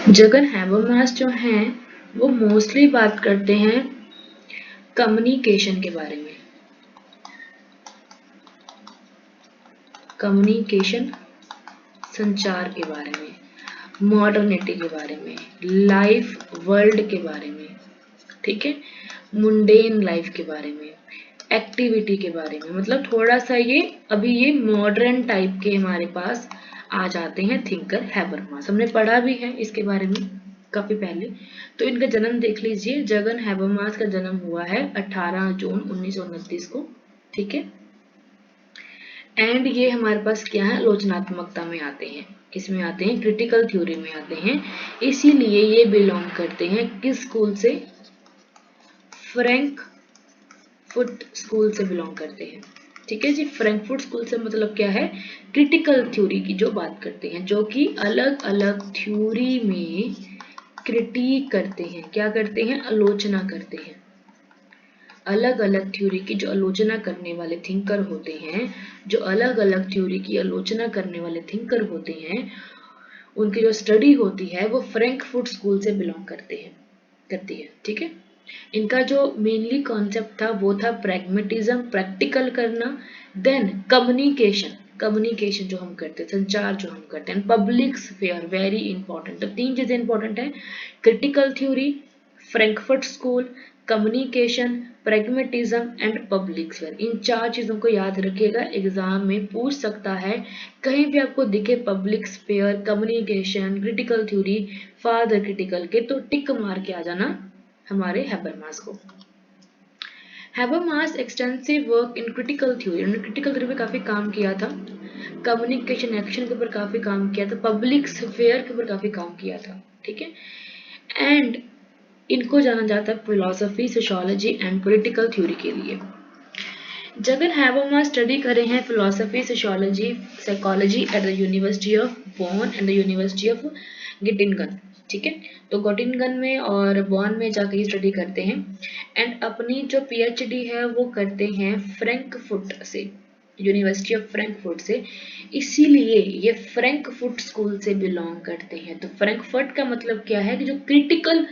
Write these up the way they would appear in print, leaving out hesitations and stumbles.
Jagan Habermas जो हैं वो मोस्टली बात करते हैं कम्युनिकेशन के बारे में, कम्युनिकेशन संचार के बारे में, मॉडर्निटी के बारे में, लाइफ वर्ल्ड के बारे में, ठीक है, मुंडेन लाइफ के बारे में, एक्टिविटी के बारे में। मतलब थोड़ा सा ये अभी ये मॉडर्न टाइप के हमारे पास आ जाते हैं थिंकर हैबरमास। हमने पढ़ा भी है इसके बारे में काफी पहले। तो इनका जन्म देख लीजिए, जगन हैबरमास का जन्म हुआ है 18 जून 1929 को, ठीक है। एंड ये हमारे पास क्या है, आलोचनात्मकता में आते हैं, किसमें आते हैं, क्रिटिकल थ्योरी में आते हैं। इसीलिए ये बिलोंग करते हैं किस स्कूल से, फ्रैंकफर्ट स्कूल से बिलोंग करते हैं, ठीक है जी। फ्रैंकफर्ट स्कूल से मतलब क्या है, क्रिटिकल थ्योरी की जो बात करते हैं, जो कि अलग अलग थ्योरी में क्रिटिक करते हैं, क्या करते हैं, आलोचना करते हैं। अलग अलग थ्योरी की जो आलोचना करने वाले थिंकर होते हैं, जो अलग अलग थ्योरी की आलोचना करने वाले थिंकर होते हैं, उनकी जो स्टडी होती है वो फ्रैंकफर्ट स्कूल से बिलोंग करती है, ठीक है। इनका जो मेनली कॉन्सेप्ट था वो था प्रैग्मेटिज्म, प्रैक्टिकल करना, देन कम्युनिकेशन जो हम करते हैं, संचार जो हम करते हैं, पब्लिक स्फीयर वेरी इंपॉर्टेंट। तो तीन चीजें इंपॉर्टेंट है, critical theory, Frankfurt school, communication, pragmatism and public sphere. इन चार चीजों को याद रखिएगा, एग्जाम में पूछ सकता है। कहीं भी आपको दिखे public sphere, communication, critical theory, father critical के, तो टिक मार के आ जाना हमारे हैबरमास को। Habermas extensive work in critical theory, उन्होंने क्रिटिकल थ्योरी पे काफी काम किया था, कम्युनिकेशन एक्शन के ऊपर काफी काम किया था, पब्लिक स्फीयर के ऊपर काफी काम किया था, ठीक है। एंड इनको जाना जाता है philosophy, sociology and political theory के लिए। जगन हैबरमास स्टडी करे हैं philosophy, sociology, psychology at the University of Bonn and the University of Gottingen, ठीक है। तो गोटिंगन में और बॉन में जाकर स्टडी करते हैं। एंड अपनी जो पीएचडी है वो करते हैं फ्रैंकफर्ट से, यूनिवर्सिटी ऑफ फ्रैंकफर्ट से। इसीलिए ये फ्रैंकफर्ट स्कूल से बिलोंग करते हैं। तो फ्रैंकफर्ट का मतलब क्या है कि जो क्रिटिकल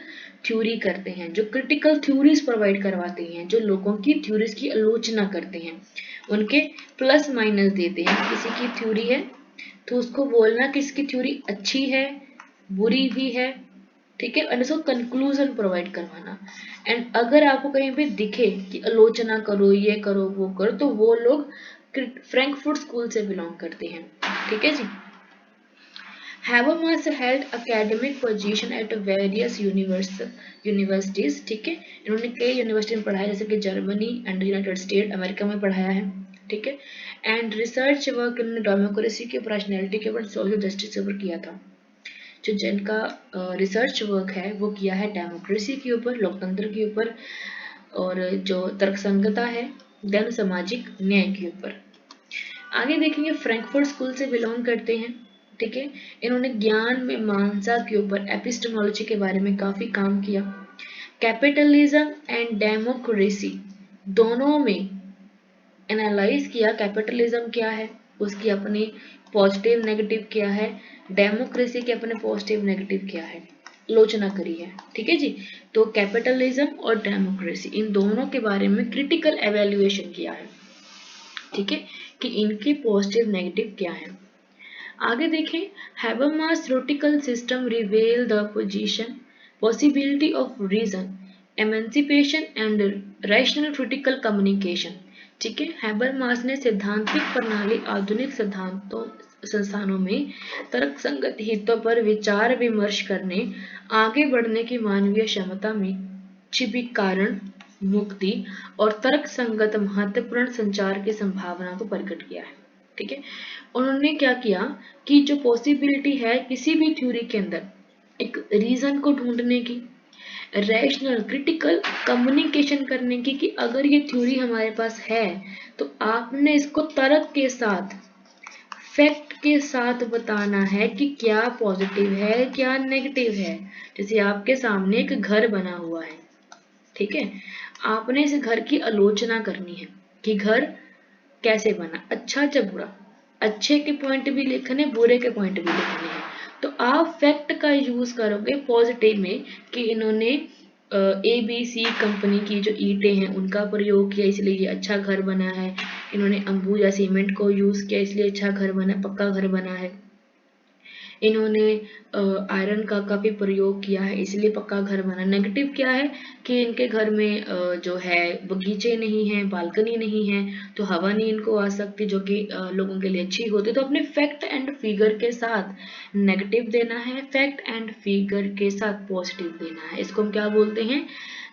थ्योरी करते हैं, जो क्रिटिकल थ्योरीज प्रोवाइड करवाते हैं, जो लोगों की थ्योरीज की आलोचना करते हैं, उनके प्लस माइनस देते हैं। किसी की थ्योरी है तो उसको बोलना कि इसकी थ्योरी अच्छी है, बुरी भी है, ठीक है, और इसको कंक्लूजन प्रोवाइड करवाना। एंड अगर आपको कहीं पे दिखे कि आलोचना करो, ये करो, वो करो, तो वो लोग फ्रैंकफर्ट स्कूल से बिलोंग करते हैं, ठीक है जी। Habermas held academic position at various universities, ठीक है। इन्होंने कई यूनिवर्सिटी में पढ़ाया, जैसे कि Germany and United state America में पढ़ाया है, ठीक है। एंड रिसर्च वर्क इन्होंने डेमोक्रेसी के ऊपर, रैशनैलिटी के ऊपर, सोशल जस्टिस के ऊपर किया था। जो जिनका रिसर्च वर्क है वो किया है डेमोक्रेसी के ऊपर, लोकतंत्र के ऊपर, और जो तर्कसंगता है, देन सामाजिक न्याय के ऊपर। आगे देखेंगे, फ्रैंकफर्ट स्कूल से बिलोंग करते हैं, ठीक है। इन्होंने ज्ञान में मीमांसा के ऊपर, एपिस्टेमोलॉजी के बारे में काफी काम किया। कैपिटलिज्म एंड डेमोक्रेसी दोनों में एनालाइज किया, कैपिटलिज्म क्या है, उसकी अपनी पॉजिटिव नेगेटिव क्या है, डेमोक्रेसी के अपने पॉजिटिव नेगेटिव क्या है, आलोचना करी है, ठीक है जी। तो कैपिटलिज्म और डेमोक्रेसी इन दोनों के बारे में क्रिटिकल एवेल्युएशन किया है, ठीक है, कि इनके पॉजिटिव नेगेटिव क्या है। आगे देखें, Habermas theoretical system reveal the position possibility of reason, emancipation and rational critical communication, ठीक है। हैबरमास ने सैद्धांतिक प्रणाली, आधुनिक सिद्धांतों संस्थानों में तर्क संगत हितों पर विचार विमर्श करने, आगे बढ़ने की मानवीय क्षमता में छिपी कारण, मुक्ति और तर्क संगत महत्वपूर्ण संचार की संभावना को प्रकट किया है, ठीक है। उन्होंने क्या किया कि जो पॉसिबिलिटी है किसी भी थ्योरी के अंदर एक रीजन को ढूंढने की, रैशनल क्रिटिकल कम्युनिकेशन करने की, कि अगर ये थ्योरी हमारे पास है तो आपने इसको तर्क के साथ, फैक्ट के साथ बताना है कि क्या पॉजिटिव है, क्या नेगेटिव है। जैसे आपके सामने एक घर बना हुआ है, ठीक है, आपने इस घर की आलोचना करनी है कि घर कैसे बना, अच्छा या बुरा, अच्छे के पॉइंट भी लिखने, बुरे के पॉइंट भी लिखने हैं। तो आप फैक्ट का यूज करोगे पॉजिटिव में कि इन्होंने ABC कंपनी की जो ईंटें हैं उनका प्रयोग किया इसलिए ये अच्छा घर बना है, इन्होंने अंबुजा सीमेंट को यूज किया इसलिए अच्छा घर बना, पक्का घर बना है, इन्होंने आयरन का काफी प्रयोग किया है इसलिए पक्का घर बना। नेगेटिव क्या है कि इनके घर में जो है बगीचे नहीं है, बालकनी नहीं है, तो हवा नहीं इनको आ सकती जो कि लोगों के लिए अच्छी होती। तो अपने फैक्ट एंड फिगर के साथ नेगेटिव देना है, फैक्ट एंड फिगर के साथ पॉजिटिव देना है। इसको हम क्या बोलते हैं,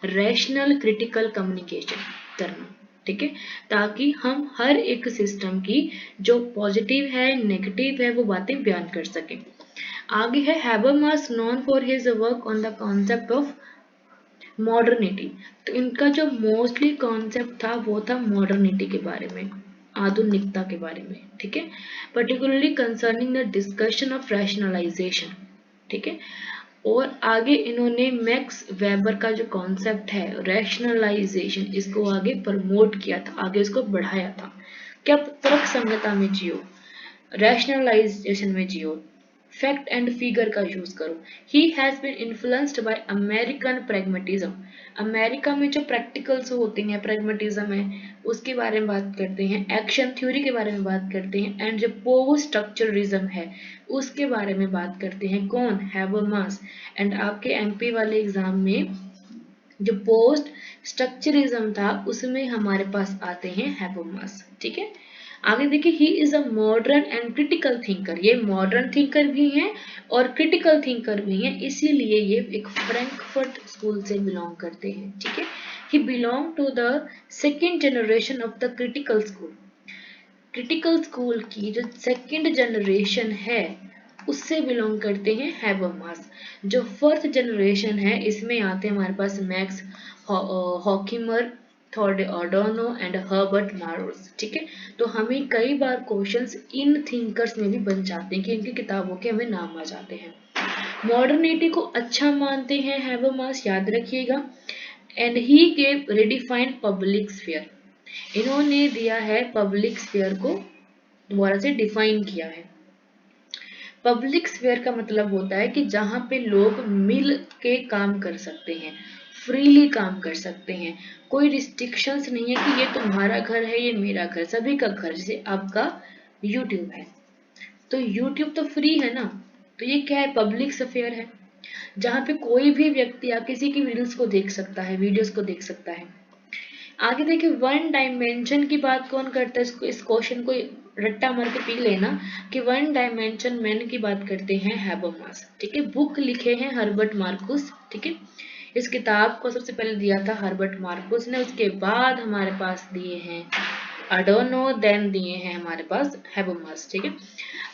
रैशनल क्रिटिकल कम्युनिकेशन करना, ठीक है, ताकि हम हर एक सिस्टम की जो पॉजिटिव है नेगेटिव है वो बातें बयान कर सकें। आगे है Habermas known for his work on the concept of modernity. तो इनका जो मोस्टली कॉन्सेप्ट था वो था मॉडर्निटी के बारे में, आधुनिकता के बारे में, ठीक है, particularly concerning the discussion of rationalisation, ठीक है। और आगे इन्होंने मैक्स वेबर का जो कॉन्सेप्ट है रैशनलाइजेशन, इसको आगे प्रमोट किया था, आगे इसको बढ़ाया था। क्या तर्क संगता में जियो, रैशनलाइजेशन में जियो, फैक्ट एंड फिगर का यूज करो। He has been influenced by American pragmatism. America में जो प्रैक्टिकल्स होते हैं, प्रैग्मेटिज्म है, उसके बारे में बात करते हैं, एक्शन थ्योरी के बारे में बात करते हैं, एंड जो पोस्ट स्ट्रक्चरलिज्म है उसके बारे में बात करते हैं। कौन, हैबरमास। एंड आपके MP वाले एग्जाम में जो पोस्ट स्ट्रक्चरलिज्म था उसमें हमारे पास आते हैं हैबरमास, ठीक है। आगे देखिए, he is a modern and critical thinker. ये मॉडर्न थिंकर भी हैं और क्रिटिकल थिंकर भी हैं, इसीलिए ये एक फ्रैंकफर्ट स्कूल से बिलोंग करते हैं, ठीक है। He belong to the second generation of the critical school. Critical school की जो सेकेंड जनरेशन है उससे बिलोंग करते हैं हैबरमास। जो फोर्थ जनरेशन है इसमें आते हैं हमारे पास मैक्स हॉकिमर, थॉर्ड ऑडोनो एंड हर्बर्ट मार्वस, ठीक है। तो हमें कई बार क्वेश्चंस इन थिंकर्स में भी बन जाते हैं कि इनकी किताबों के हमें नाम आ जाते हैं। मॉडर्निटी को अच्छा मानते हैं हैबरमास, याद रखिएगा। And he gave redefined public sphere. इन्होंने दिया है पब्लिक स्फीयर को दोबारा से डिफाइन किया है। पब्लिक स्फीयर का मतलब होता है कि जहां पे लोग मिल के काम कर सकते हैं, फ्रीली काम कर सकते हैं, कोई रिस्ट्रिक्शंस नहीं है कि ये तुम्हारा घर है ये मेरा घर, सभी का घर। जैसे आपका यूट्यूब है तो यूट्यूब तो फ्री है ना, तो ये क्या है, पब्लिक स्फीयर है, जहां पे कोई भी व्यक्ति आप किसी की रील्स को देख सकता है, वीडियोस को देख सकता है। आगे देखिए, वन डायमेंशन की बात कौन करता है, इसको इस क्वेश्चन को रट्टा मार के पी लेना कि वन डायमेंशन मैन की बात करते हैं हैबरमास, ठीक है। बुक लिखे हैं हर्बर्ट मार्कुस, ठीक है। इस किताब को सबसे पहले दिया था हर्बर्ट मार्कुस ने, उसके बाद हमारे पास दिए हैं अडोनो, देन दिए हैं हमारे पास हैबरमास, ठीक है।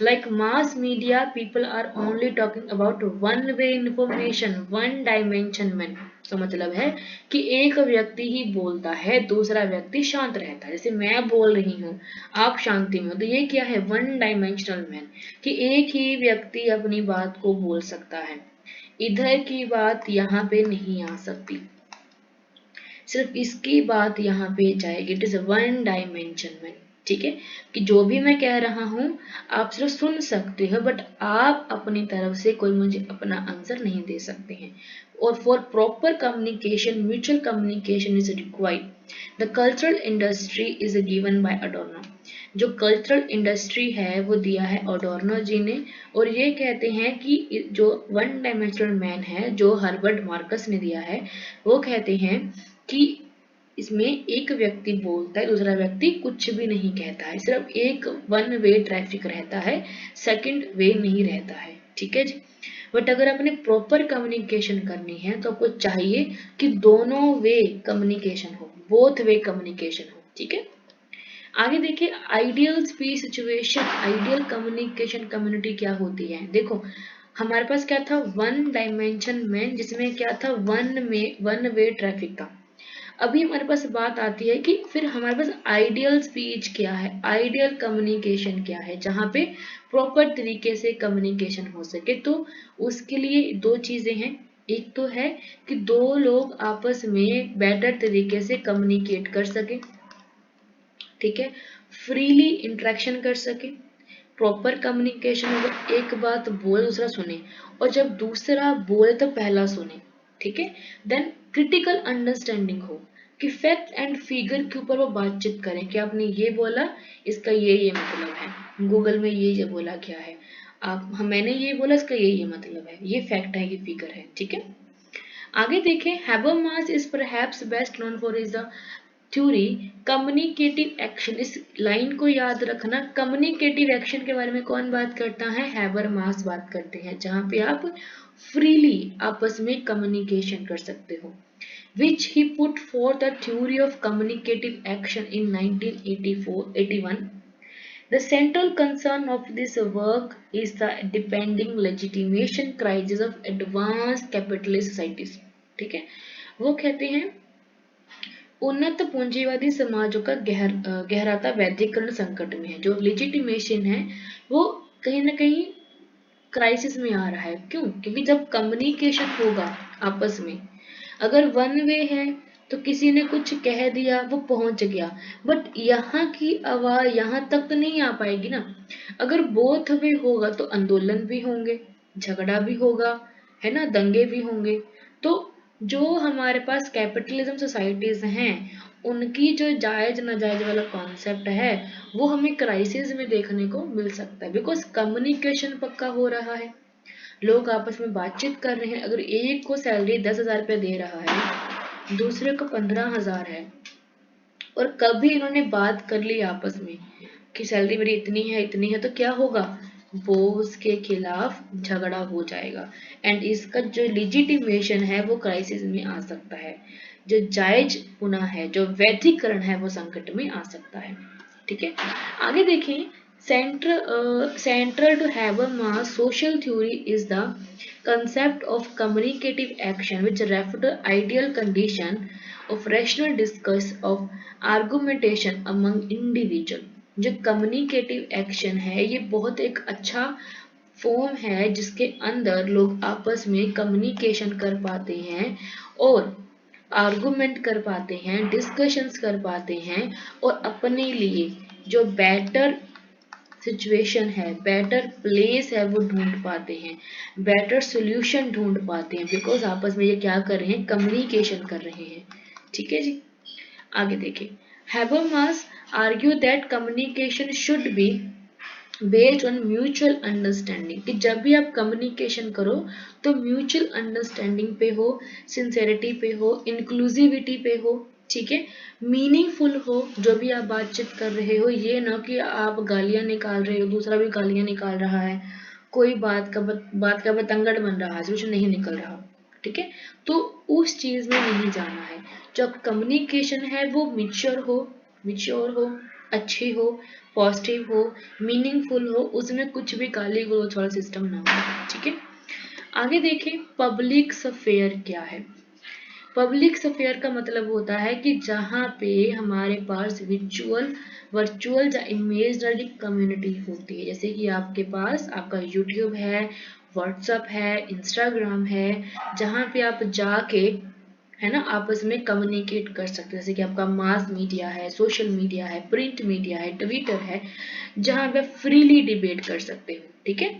Like mass media people are only talking about one way information, one dimension man का मतलब है कि एक व्यक्ति ही बोलता है, दूसरा व्यक्ति शांत रहता है। जैसे मैं बोल रही हूँ आप शांति में हो, तो ये क्या है, वन डायमेंशनल मैन, कि एक ही व्यक्ति अपनी बात को बोल सकता है, इधर की बात यहाँ पे नहीं आ सकती, सिर्फ इसकी बात यहाँ पे जाएगी। It is one dimension man, ठीक है, कि जो भी मैं कह रहा हूँ आप सिर्फ सुन सकते हो, बट आप अपनी तरफ से कोई मुझे अपना आंसर नहीं दे सकते हैं। और for proper communication mutual communication is required. The cultural industry is given by Adorno. जो कल्चरल इंडस्ट्री है वो दिया है अडोर्नो जी ने, और ये कहते हैं कि जो वन डायमेंशनल मैन है जो हर्बर्ट मार्कस ने दिया है, वो कहते हैं कि इसमें एक व्यक्ति बोलता है, दूसरा व्यक्ति कुछ भी नहीं कहता है, सिर्फ एक वन वे ट्रैफिक रहता है, सेकंड वे नहीं रहता है, ठीक है जी। बट अगर आपने प्रॉपर कम्युनिकेशन करनी है तो आपको चाहिए कि दोनों वे कम्युनिकेशन हो, बोथ वे कम्युनिकेशन हो, ठीक है। आगे देखिए, ideal speech situation, ideal communication community क्या होती है। देखो हमारे पास क्या था, वन डायमेंशन मैन, जिसमें क्या था, वन वे ट्रैफिक था। अभी हमारे पास बात आती है कि फिर हमारे पास आइडियल स्पीच क्या है, आइडियल कम्युनिकेशन क्या है, जहाँ पे प्रॉपर तरीके से कम्युनिकेशन हो सके। तो उसके लिए दो चीजें हैं, एक तो है कि दो लोग आपस में बेटर तरीके से कम्युनिकेट कर सके, ठीक है, फ्रीली इंटरेक्शन कर सके, प्रॉपर कम्युनिकेशन होगा, एक बात बोले दूसरा सुने, और जब दूसरा बोले तो पहला सुने, ठीक है। देन क्रिटिकल अंडरस्टैंडिंग हो कि फैक्ट एंड फिगर के ऊपर वो बातचीत करें कि आपने ये बोला, इसका ये मतलब है, गूगल में ये बोला क्या है, मैंने ये बोला, इसका ये मतलब है, ये फैक्ट है, ये फिगर है, ठीक है। आगे देखें, Habermas is perhaps best known for is the theory communicative action. इस लाइन को याद रखना, कम्युनिकेटिव एक्शन के बारे में कौन बात करता है, हैबरमास बात करते हैं, जहां पे आप फ्रीली आपस में कम्युनिकेशन कर सकते हो, which he put forth the theory of communicative action in 1981. The central concern of this work is the depending legitimation crisis of advanced capitalist societies, ठीक है। वो कहते हैं उन्नत पूंजीवादी समाजों का गहराता वैधिकरण संकट में है, जो लेजिटिमेशन है वो कहीं ना कहीं क्राइसिस में आ रहा है। क्यों? क्योंकि जब कम्युनिकेशन होगा आपस में, अगर वन वे है तो किसी ने कुछ कह दिया, वो पहुंच गया, बट यहाँ की आवाज यहाँ तक तो नहीं आ पाएगी ना। अगर बोथ वे होगा तो आंदोलन भी होंगे, झगड़ा भी होगा, है ना, दंगे भी होंगे। तो जो हमारे पास कैपिटलिज्म सोसाइटीज हैं, उनकी जो जायज नाजायज वाला कॉन्सेप्ट है वो हमें क्राइसिस में देखने को मिल सकता है, बिकॉज कम्युनिकेशन पक्का हो रहा है, लोग आपस में बातचीत कर रहे हैं। अगर एक को सैलरी 10,000 रुपये दे रहा है, दूसरे को 15,000 है, और कभी इन्होंने बात कर ली आपस में कि सैलरी मेरी इतनी है, तो क्या होगा, बॉस के खिलाफ झगड़ा हो जाएगा, एंड इसका जो लेजिटिमेशन है वो क्राइसिस में आ सकता है, जो जायज पुना है, जो वैधिकरण है, वो संकट में आ सकता है, ठीक है। आगे देखें, central to Habermas social theory is the concept of communicative action which refers to ideal condition of rational discourse of argumentation among individual। जो कम्युनिकेटिव एक्शन है ये बहुत एक अच्छा फॉर्म है जिसके अंदर लोग आपस में कम्युनिकेशन कर पाते हैं और आर्गुमेंट कर पाते हैं, डिस्कशंस कर पाते हैं, और अपने लिए जो बेटर सिचुएशन है, बेटर प्लेस है, वो ढूंढ पाते हैं, बेटर सोल्यूशन ढूंढ पाते हैं, बिकॉज आपस में ये क्या कर रहे हैं, कम्युनिकेशन कर रहे हैं, ठीक है जी। आगे देखिए, Habermas argue that communication should be based on mutual understanding, कि जब भी आप कम्युनिकेशन करो तो म्यूचुअल अंडरस्टैंडिंग पे हो, सिंसेरिटी पे हो, इंक्लूसिविटी पे हो, ठीक है, मीनिंगफुल हो जो भी आप बातचीत कर रहे हो, ये ना कि आप गालियां निकाल रहे हो, दूसरा भी गालियां निकाल रहा है, कोई बात का बतंगड़ बन रहा है, सोल्यूशन नहीं निकल रहा, ठीक है। तो उस चीज में नहीं जाना है, जो कम्युनिकेशन है वो मिच्योर हो, अच्छी हो, पॉजिटिव हो, मीनिंगफुल हो, उसमें कुछ भी गाली गलौज वाला सिस्टम ना हो, ठीक है। आगे देखें, पब्लिक स्फेयर क्या है। पब्लिक स्फेयर का मतलब होता है कि जहाँ पे हमारे पास वर्चुअल या इमेजनरी कम्युनिटी होती है, जैसे कि आपके पास आपका यूट्यूब है, व्हाट्सएप है, इंस्टाग्राम है, जहाँ पे आप जाके, है ना, आपस में कम्युनिकेट कर सकते हैं, जैसे कि आपका मास मीडिया है, सोशल मीडिया है, प्रिंट मीडिया है, ट्विटर है, जहाँ पे फ्रीली डिबेट कर सकते हो, ठीक है।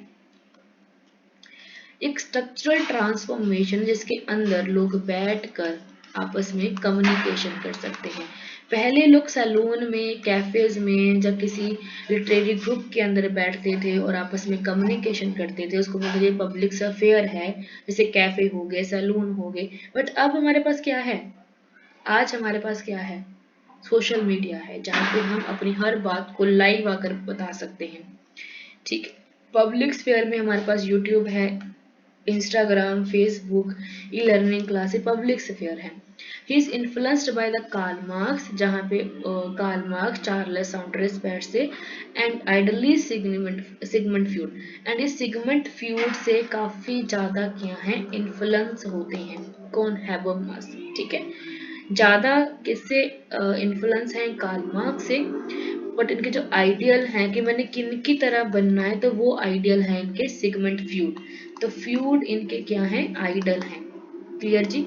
एक स्ट्रक्चरल ट्रांसफॉर्मेशन जिसके अंदर लोग बैठकर आपस में कम्युनिकेशन कर सकते हैं। पहले लोग सैलून में, कैफेज में, जब किसी लिटरेरी ग्रुप के अंदर बैठते थे और आपस में कम्युनिकेशन करते थे, उसको बोलते थे पब्लिक अफेयर है, जैसे कैफे हो गए, सैलून हो गए। बट अब हमारे पास क्या है, आज हमारे पास क्या है, सोशल मीडिया है, जहाँ पे हम अपनी हर बात को लाइव आकर बता सकते हैं, ठीक है। पब्लिक स्फेयर में हमारे पास यूट्यूब है, Instagram, Facebook, e learning classes public sphere है। He is influenced by the Karl Marx, जहाँ पे कार्ल मार्क्स, चार्ल्स साउंडर्स से, and ideally Sigmund Freud, and इस सिगमंड फ्यूड से काफी ज्यादा क्या है, इन्फ्लुएंस होते हैं, कौन, हैबरमास, ठीक है। ज्यादा किससे इन्फ्लुएंस है, कार्ल मार्क्स से, बट इनके जो आइडियल हैं कि मैंने किन की तरह बनना है, तो वो आइडियल है इनके सिगमंड फ्यूड, तो फ्यूड इनके क्या हैं, आइडल हैं, क्लियर जी।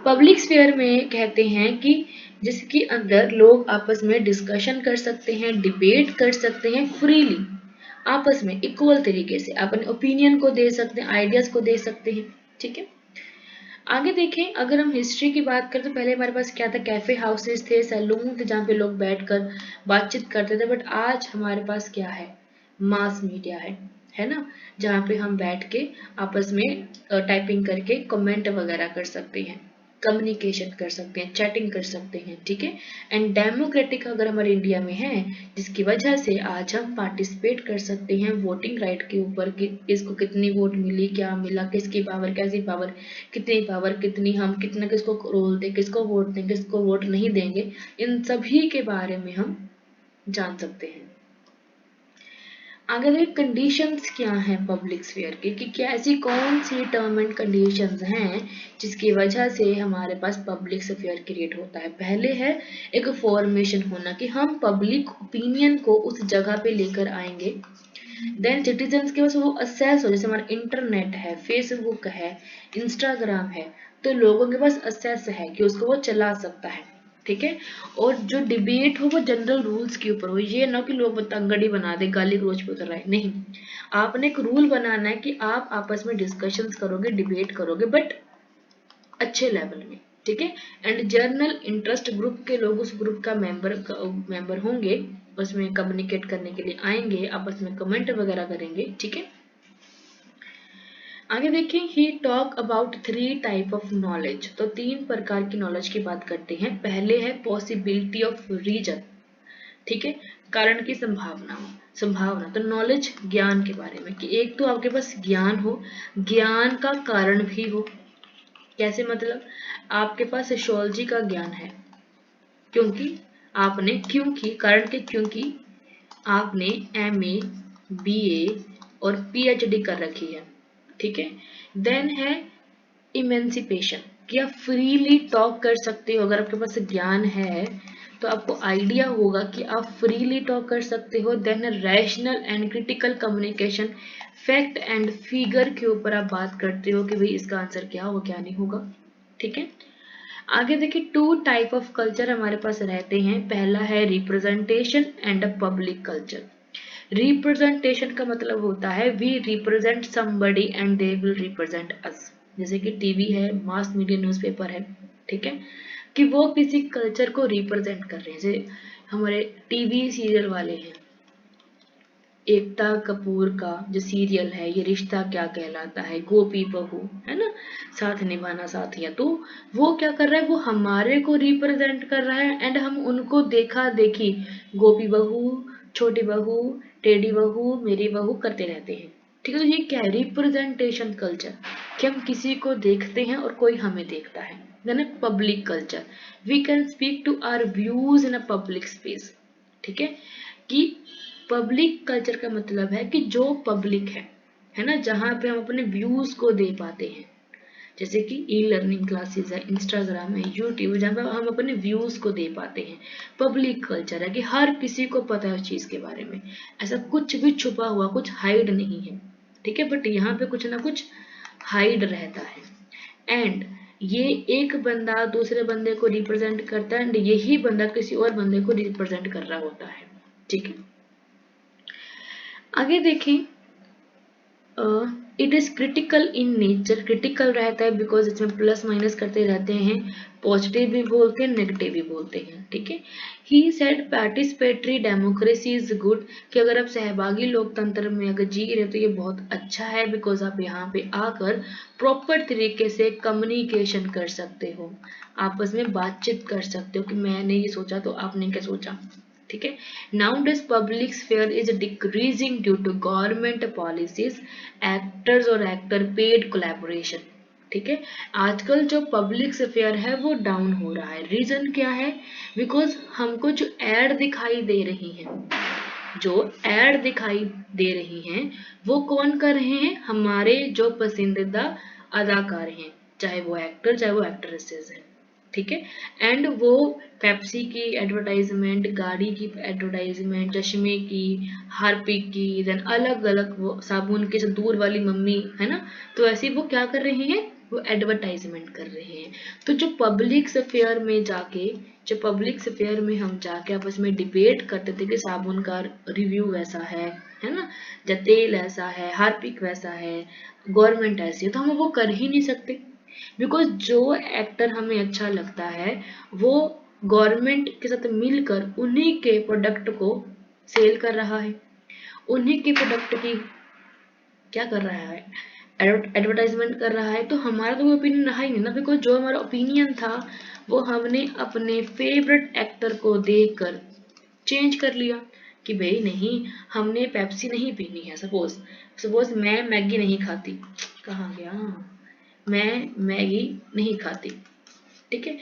पब्लिक स्फीयर में कहते हैं कि जिसके अंदर लोग आपस में डिस्कशन कर सकते हैं, डिबेट कर सकते हैं फ्रीली, आपस में इक्वल तरीके से अपने ओपिनियन को दे सकते हैं, आइडियाज को दे सकते हैं। ठीक है, आगे देखें, अगर हम हिस्ट्री की बात करें तो पहले हमारे पास क्या था, कैफे हाउसेस थे, सैलून थे जहाँ पे लोग बैठकर बातचीत करते थे। बट आज हमारे पास क्या है, मास मीडिया है ना, जहाँ पे हम बैठ के आपस में टाइपिंग करके कमेंट वगैरह कर सकते हैं, कम्युनिकेशन कर सकते हैं, चैटिंग कर सकते हैं। ठीक है, एंड डेमोक्रेटिक अगर हमारे इंडिया में है, जिसकी वजह से आज हम पार्टिसिपेट कर सकते हैं वोटिंग राइट के ऊपर कि किसको कितनी वोट मिली, क्या मिला, किसकी पावर, कैसी पावर, कितनी पावर, कितनी, हम कितना किसको रोल दें, किसको वोट दें, किसको वोट नहीं देंगे, इन सभी के बारे में हम जान सकते हैं। आगे देखिए कंडीशंस क्या हैं पब्लिक स्फीयर की, कि क्या ऐसी कौन सी टर्म एंड कंडीशंस हैं जिसकी वजह से हमारे पास पब्लिक स्फीयर क्रिएट होता है। पहले है एक फॉर्मेशन होना, कि हम पब्लिक ओपिनियन को उस जगह पे लेकर आएंगे। देन सिटीजन्स के पास वो असेस हो, जैसे हमारा इंटरनेट है, फेसबुक है, इंस्टाग्राम है, तो लोगों के पास असेस है कि उसको वो चला सकता है। ठीक है, और जो डिबेट हो वो जनरल रूल्स के ऊपर हो, ये ना कि लोग तंगड़ी बना दे, गाली गलौज पे उतर रहा है, नहीं। आपने एक रूल बनाना है कि आप आपस में डिस्कशंस करोगे, डिबेट करोगे, बट अच्छे लेवल में। ठीक है, एंड जर्नल इंटरेस्ट ग्रुप के लोग उस ग्रुप का मेंबर होंगे, उसमें कम्युनिकेट करने के लिए आएंगे, आपस में कमेंट वगैरह करेंगे। ठीक है, आगे देखिए, ही talk about 3 type of knowledge, तो 3 प्रकार की नॉलेज की बात करते हैं। पहले है पॉसिबिलिटी ऑफ रीजन, ठीक है, कारण की संभावना, संभावना तो नॉलेज ज्ञान के बारे में, कि एक तो आपके पास ज्ञान हो, ज्ञान का कारण भी हो। कैसे, मतलब आपके पास सोशियोलॉजी का ज्ञान है, क्योंकि कारण के, क्योंकि आपने एमए, बीए और पीएचडी कर रखी है। ठीक है, देन है इमेंसिपेशन, कि आप फ्रीली टॉक कर सकते हो। अगर आपके पास ज्ञान है तो आपको आइडिया होगा कि आप फ्रीली टॉक कर सकते हो। Then rational and critical communication, fact and figure के ऊपर आप बात करते हो कि भाई इसका आंसर क्या होगा, क्या नहीं होगा। ठीक है, आगे देखिए, 2 टाइप ऑफ कल्चर हमारे पास रहते हैं। पहला है representation and a public culture. Representation का मतलब होता है we represent somebody and they will represent us, जैसे कि टीवी है, मास मीडिया, न्यूज़पेपर है। ठीक है, कि वो किसी कल्चर को रिप्रेजेंट कर रहे हैं। जैसे हमारे टीवी सीरियल वाले हैं, एकता कपूर का जो सीरियल है, ये रिश्ता क्या कहलाता है, गोपी बहू, है ना, साथ निभाना साथिया, तो वो क्या कर रहा है, वो हमारे को रिप्रेजेंट कर रहा है, एंड हम उनको देखा देखी, गोपी बहू, छोटी बहू, टेढ़ी बहू, मेरी बहू करते रहते हैं। ठीक है, तो ये क्या है, रिप्रेजेंटेशन कल्चर, कि हम किसी को देखते हैं और कोई हमें देखता है। Then public culture, we can speak to our views in a public space. ठीक है, कि पब्लिक कल्चर का मतलब है कि जो पब्लिक है ना, जहाँ पे हम अपने व्यूज को दे पाते हैं, जैसे कि ई लर्निंग क्लासेस है, इंस्टाग्राम है, यूट्यूब, जहाँ पे हम अपने व्यूज को दे पाते हैं। पब्लिक कल्चर है कि हर किसी को पता है उस चीज के बारे में, ऐसा कुछ भी छुपा हुआ, कुछ हाइड नहीं है। ठीक है, बट यहाँ पे कुछ ना कुछ हाइड रहता है, एंड ये एक बंदा दूसरे बंदे को रिप्रेजेंट करता है, एंड यही बंदा किसी और बंदे को रिप्रेजेंट कर रहा होता है। ठीक है, आगे देखें, it is critical in nature, critical रहता है बिकॉज इसमें प्लस माइनस करते रहते हैं, पॉजिटिव भी बोलते हैं, नेगेटिव भी बोलते हैं। ठीक है, he said participatory democracy is good, कि अगर आप सहभागी लोकतंत्र में अगर जी रहे हो तो ये बहुत अच्छा है, बिकॉज आप यहाँ पे आकर प्रॉपर तरीके से कम्युनिकेशन कर सकते हो, आपस में बातचीत कर सकते हो कि मैंने ये सोचा तो आपने क्या सोचा। ठीक है, nowadays public sphere is decreasing due to government policies, actors और actor paid collaboration। ठीक है, आजकल जो पब्लिक स्फेयर है वो डाउन हो रहा है। रीजन क्या है, बिकॉज हमको जो एड दिखाई दे रही हैं, जो एड दिखाई दे रही हैं वो कौन कर रहे हैं, हमारे जो पसंदीदा अदाकार हैं, चाहे वो एक्टर चाहे वो एक्ट्रेसेस हैं। ठीक है, एंड वो पेप्सी की एडवर्टाइजमेंट, गाड़ी की एडवर्टाइजमेंट, चश्मे की, हार्पिक की, देन अलग अलग वो साबुन के, दूर वाली मम्मी, है ना, तो ऐसे वो क्या कर रहे हैं, वो एडवर्टाइजमेंट कर रहे हैं। तो जो पब्लिक स्फेयर में जाके, जो पब्लिक स्फेयर में हम जाके आपस में डिबेट करते थे कि साबुन का रिव्यू वैसा है ना, या तेल ऐसा है, हार्पिक वैसा है, गवर्नमेंट ऐसी है, तो हम वो कर ही नहीं सकते। बिकॉज जो एक्टर हमें अच्छा लगता है वो गवर्नमेंट के साथ मिलकर उन्हीं के प्रोडक्ट को सेल कर रहा है, उन्हीं के प्रोडक्ट की क्या कर रहा है, एडवर्टाइजमेंट कर रहा है। तो हमारा तो वो ओपिनियन रहा ही नहीं ना, बिकॉज जो हमारा ओपिनियन था वो हमने अपने फेवरेट एक्टर को देखकर चेंज कर लिया कि भाई नहीं, हमने पेप्सी नहीं पीनी है। सपोज सपोज मैं मैगी नहीं खाती, कहाँ गया, मैं मैगी नहीं खाती, ठीक है।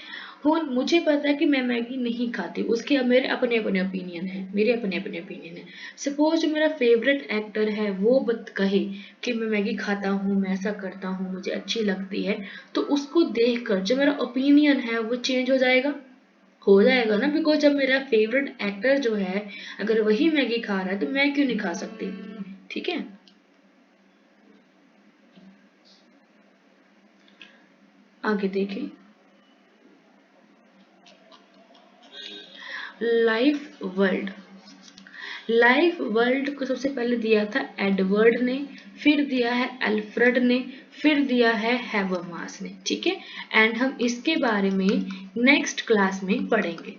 हो मुझे पता है कि मैं मैगी नहीं खाती, उसके अब मेरे अपने अपने ओपिनियन है, मेरे अपने अपने ओपिनियन है। सपोज जो मेरा फेवरेट एक्टर है वो कहे कि मैं मैगी खाता हूँ, मैं ऐसा करता हूँ, मुझे अच्छी लगती है, तो उसको देखकर जो मेरा ओपिनियन है वो चेंज हो जाएगा ना। बिकॉज जब मेरा फेवरेट एक्टर जो है अगर वही मैगी खा रहा है तो मैं क्यों नहीं खा सकती, ठीक है। आगे देखें, लाइफ वर्ल्ड। लाइफ वर्ल्ड को सबसे पहले दिया था एडवर्ड ने, फिर दिया है अल्फ्रेड ने, फिर दिया है हैबरमास ने, ठीक है। एंड हम इसके बारे में नेक्स्ट क्लास में पढ़ेंगे।